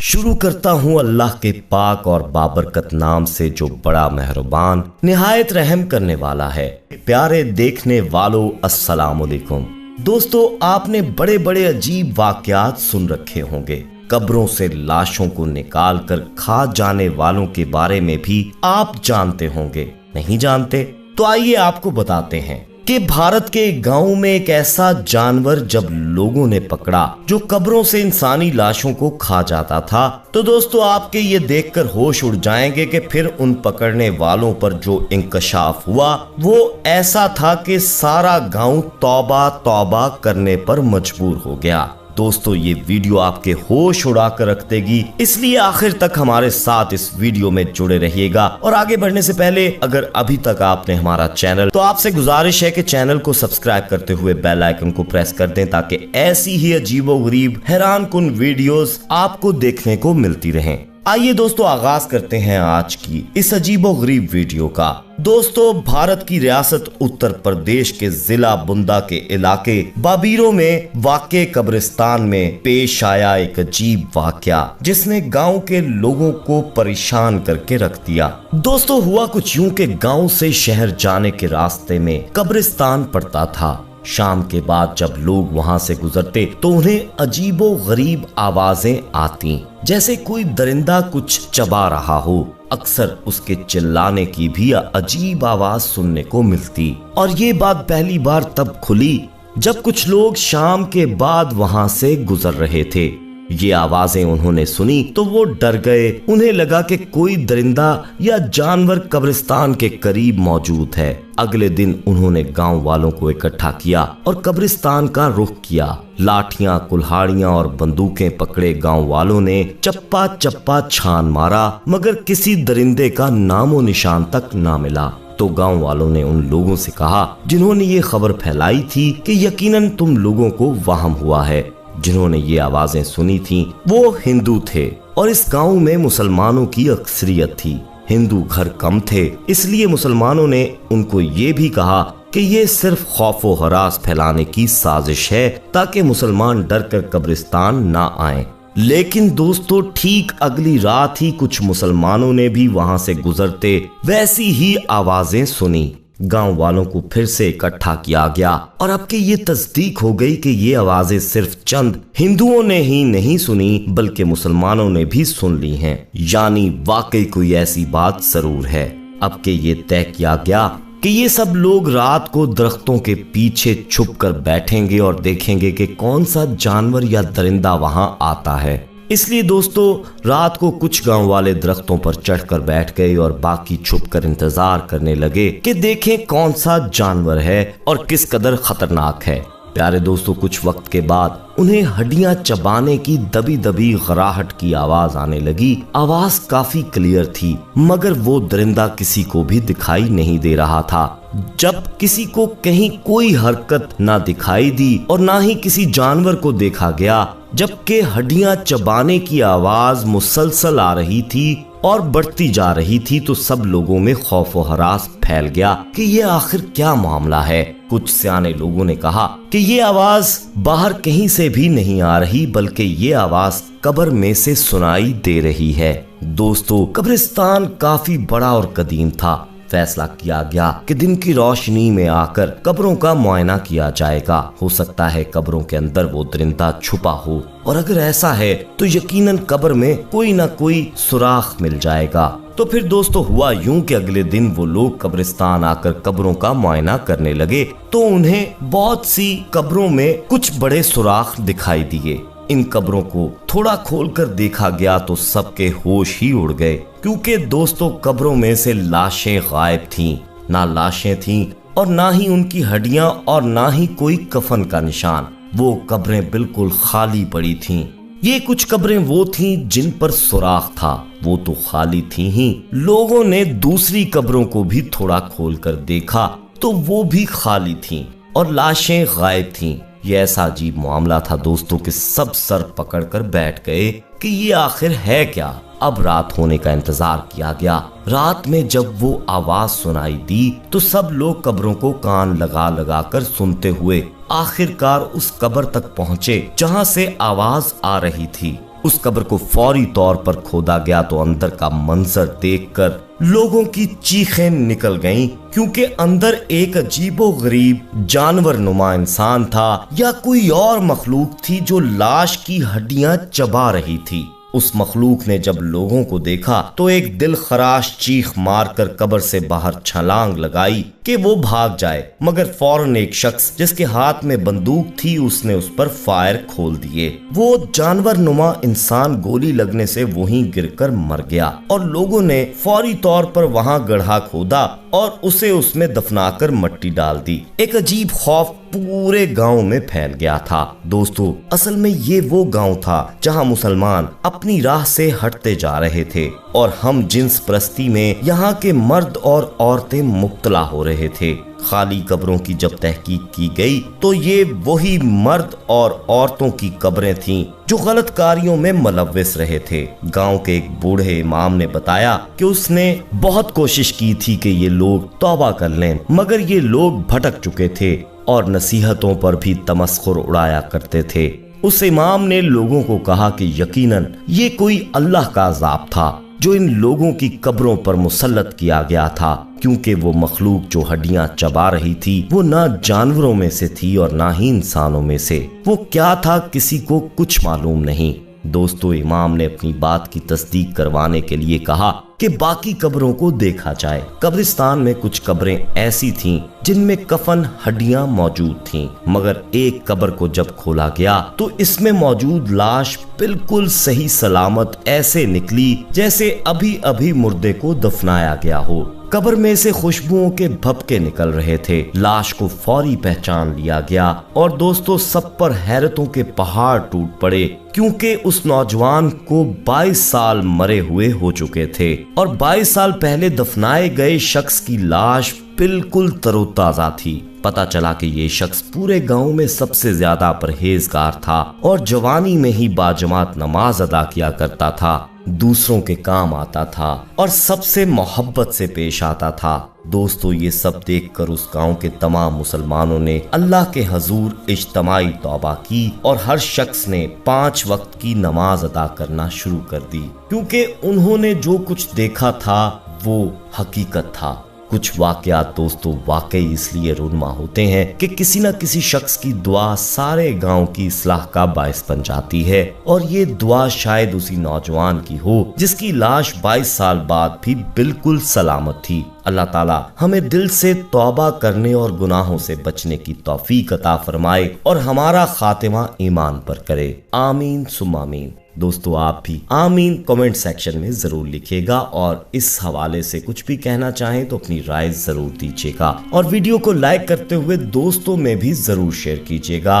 शुरू करता हूँ अल्लाह के पाक और बाबरकत नाम से जो बड़ा मेहरबान निहायत रहम करने वाला है। प्यारे देखने वालों अस्सलाम वालेकुम। दोस्तों, आपने बड़े बड़े अजीब वाकयात सुन रखे होंगे। कब्रों से लाशों को निकाल कर खा जाने वालों के बारे में भी आप जानते होंगे। नहीं जानते तो आइए आपको बताते हैं कि भारत के गांव में एक ऐसा जानवर जब लोगों ने पकड़ा जो कब्रों से इंसानी लाशों को खा जाता था, तो दोस्तों आपके ये देखकर होश उड़ जाएंगे कि फिर उन पकड़ने वालों पर जो इंकशाफ हुआ वो ऐसा था कि सारा गांव तौबा तौबा करने पर मजबूर हो गया। दोस्तों, ये वीडियो आपके होश उड़ा कर रख देगी, इसलिए आखिर तक हमारे साथ इस वीडियो में जुड़े रहिएगा। और आगे बढ़ने से पहले अगर अभी तक आपने हमारा चैनल, तो आपसे गुजारिश है कि चैनल को सब्सक्राइब करते हुए बेल आइकन को प्रेस कर दें ताकि ऐसी ही अजीबोगरीब हैरान कुन वीडियोस आपको देखने को मिलती रहें। आइए दोस्तों, आगाज करते हैं आज की इस अजीबोगरीब वीडियो का। दोस्तों, भारत की रियासत उत्तर प्रदेश के जिला बुंदा के इलाके बाबीरो में वाक़े कब्रिस्तान में पेश आया एक अजीब वाकया जिसने गांव के लोगों को परेशान करके रख दिया। दोस्तों, हुआ कुछ यूं कि गांव से शहर जाने के रास्ते में कब्रिस्तान पड़ता था। शाम के बाद जब लोग वहां से गुजरते तो उन्हें अजीबो गरीब आवाजें आती, जैसे कोई दरिंदा कुछ चबा रहा हो। अक्सर उसके चिल्लाने की भी अजीब आवाज सुनने को मिलती। और ये बात पहली बार तब खुली जब कुछ लोग शाम के बाद वहां से गुजर रहे थे। ये आवाजें उन्होंने सुनी तो वो डर गए। उन्हें लगा कि कोई दरिंदा या जानवर कब्रिस्तान के करीब मौजूद है। अगले दिन उन्होंने गांव वालों को इकट्ठा किया और कब्रिस्तान का रुख किया। लाठियां, कुल्हाड़ियां और बंदूकें पकड़े गांव वालों ने चप्पा चप्पा छान मारा, मगर किसी दरिंदे का नामो निशान तक ना मिला। तो गांव वालों ने उन लोगों से कहा जिन्होंने ये खबर फैलाई थी कि यकीनन तुम लोगों को वहम हुआ है। जिन्होंने ये आवाजें सुनी थीं वो हिंदू थे और इस गांव में मुसलमानों की अक्सरियत थी। हिंदू घर कम थे, इसलिए मुसलमानों ने उनको ये भी कहा कि ये सिर्फ खौफो हरास फैलाने की साजिश है ताकि मुसलमान डर कर कब्रिस्तान ना आए। लेकिन दोस्तों, ठीक अगली रात ही कुछ मुसलमानों ने भी वहां से गुजरते वैसी ही आवाजें सुनी। गांव वालों को फिर से इकट्ठा किया गया और अब के ये तस्दीक हो गई कि ये आवाजें सिर्फ चंद हिंदुओं ने ही नहीं सुनी बल्कि मुसलमानों ने भी सुन ली हैं। यानी वाकई कोई ऐसी बात जरूर है। अब के ये तय किया गया कि ये सब लोग रात को दरख्तों के पीछे छुप कर बैठेंगे और देखेंगे कि कौन सा जानवर या दरिंदा वहां आता है। इसलिए दोस्तों, रात को कुछ गांव वाले दरख्तों पर चढ़कर बैठ गए और बाकी छुपकर इंतजार करने लगे कि देखें कौन सा जानवर है और किस कदर खतरनाक है। प्यारे दोस्तों, कुछ वक्त के बाद उन्हें हड्डियां चबाने की दबी दबी गराहट की आवाज आने लगी। आवाज काफी क्लियर थी, मगर वो दरिंदा किसी को भी दिखाई नहीं दे रहा था। जब किसी को कहीं कोई हरकत ना दिखाई दी और ना ही किसी जानवर को देखा गया, जबकि हड्डियां चबाने की आवाज मुसलसल आ रही थी और बढ़ती जा रही थी, तो सब लोगों में खौफ और हरास फैल गया कि ये आखिर क्या मामला है। कुछ सियाने लोगों ने कहा कि ये आवाज बाहर कहीं से भी नहीं आ रही बल्कि ये आवाज कब्र में से सुनाई दे रही है। दोस्तों, कब्रिस्तान काफी बड़ा और कदीम था। फैसला किया गया कि दिन की रोशनी में आकर कब्रों का मुआयना किया जाएगा। हो सकता है कब्रों के अंदर वो दरिंदा छुपा हो और अगर ऐसा है तो यकीनन कब्र में कोई ना कोई सुराख मिल जाएगा। तो फिर दोस्तों, हुआ यूं कि अगले दिन वो लोग कब्रिस्तान आकर कब्रों का मुआयना करने लगे तो उन्हें बहुत सी कब्रों में कुछ बड़े सुराख दिखाई दिए। इन कब्रों को थोड़ा खोलकर देखा गया तो सबके होश ही उड़ गए, क्योंकि दोस्तों कब्रों में से लाशें गायब थीं। ना लाशें थीं और ना ही उनकी हड्डियां और ना ही कोई कफन का निशान। वो कब्रें बिल्कुल खाली पड़ी थीं। ये कुछ कब्रें वो थीं जिन पर सुराख था, वो तो खाली थी ही। लोगों ने दूसरी कब्रों को भी थोड़ा खोलकर देखा तो वो भी खाली थीं और लाशें गायब थीं। ये ऐसा अजीब मामला था दोस्तों कि सब सर पकड़कर बैठ गए कि ये आखिर है क्या। अब रात होने का इंतजार किया गया। रात में जब वो आवाज सुनाई दी तो सब लोग कब्रों को कान लगा लगा कर सुनते हुए आखिरकार उस कब्र तक पहुंचे जहां से आवाज आ रही थी। उस कब्र को फौरी तौर पर खोदा गया तो अंदर का मंजर देखकर लोगों की चीखें निकल गईं, क्योंकि अंदर एक अजीबोगरीब जानवर नुमा इंसान था या कोई और मखलूक थी जो लाश की हड्डियां चबा रही थी। उस मखलूक ने जब लोगों को देखा तो एक दिल खराश चीख मारकर कब्र से बाहर छलांग लगाई कि वो भाग जाए, मगर फौरन एक शख्स जिसके हाथ में बंदूक थी उसने उस पर फायर खोल दिए। वो जानवर नुमा इंसान गोली लगने से वहीं गिरकर मर गया और लोगों ने फौरी तौर पर वहां गड्ढा खोदा और उसे उसमें दफनाकर मिट्टी डाल दी। एक अजीब खौफ पूरे गांव में फैल गया था। दोस्तों, असल में ये वो गांव था जहां मुसलमान अपनी राह से हटते जा रहे थे और हम जिन्स परस्ती में यहाँ के मर्द और औरतें मुब्तला हो रहे थे। खाली कब्रों की जब तहकीक की गई तो ये वही मर्द और औरतों की कब्रें थीं जो गलत कारियों में मुलव्विस रहे थे। गांव के एक बूढ़े इमाम ने बताया कि उसने बहुत कोशिश की थी कि ये लोग तौबा कर लें, मगर ये लोग भटक चुके थे और नसीहतों पर भी तमस्खुर उड़ाया करते थे। उस इमाम ने लोगों को कहा कि यकीनन ये कोई अल्लाह का अज़ाब था जो इन लोगों की कब्रों पर मुसल्लत किया गया था, क्योंकि वो मखलूक जो हड्डियां चबा रही थी वो ना जानवरों में से थी और ना ही इंसानों में से। वो क्या था किसी को कुछ मालूम नहीं। दोस्तों, इमाम ने अपनी बात की तस्दीक करवाने के लिए कहा कि बाकी कब्रों को देखा जाए। कब्रिस्तान में कुछ कब्रें ऐसी थीं जिनमें कफन हड्डियां मौजूद थीं, मगर एक कब्र को जब खोला गया तो इसमें मौजूद लाश बिल्कुल सही सलामत ऐसे निकली जैसे अभी अभी मुर्दे को दफनाया गया हो। कब्र में से खुशबुओं के भपके निकल रहे थे। लाश को फौरी पहचान लिया गया और दोस्तों, सब पर हैरतों के पहाड़ टूट पड़े, क्योंकि उस नौजवान को 22 साल मरे हुए हो चुके थे और 22 साल पहले दफनाए गए शख्स की लाश बिल्कुल तरोताजा थी। पता चला कि ये शख्स पूरे गांव में सबसे ज्यादा परहेजगार था और जवानी में ही बाजमात नमाज अदा किया करता था, दूसरों के काम आता था और सबसे मोहब्बत से पेश आता था। दोस्तों, ये सब देखकर उस गांव के तमाम मुसलमानों ने अल्लाह के हजूर इज्तमाई तौबा की और हर शख्स ने 5 वक्त की नमाज अदा करना शुरू कर दी, क्योंकि उन्होंने जो कुछ देखा था वो हकीकत था। कुछ वाकयात दोस्तों वाकई इसलिए रुनमा होते हैं कि किसी न किसी शख्स की दुआ सारे गांव की इस्लाह का बायस बन जाती है, और ये दुआ शायद उसी नौजवान की हो जिसकी लाश 22 साल बाद भी बिल्कुल सलामत थी। अल्लाह ताला हमें दिल से तौबा करने और गुनाहों से बचने की तौफीक अता फरमाए और हमारा खातिमा ईमान पर करे। आमीन सुम्मा आमीन। दोस्तों, आप भी आमीन कमेंट सेक्शन में जरूर लिखिएगा और इस हवाले से कुछ भी कहना चाहें तो अपनी राय जरूर दीजिएगा और वीडियो को लाइक करते हुए दोस्तों में भी जरूर शेयर कीजिएगा।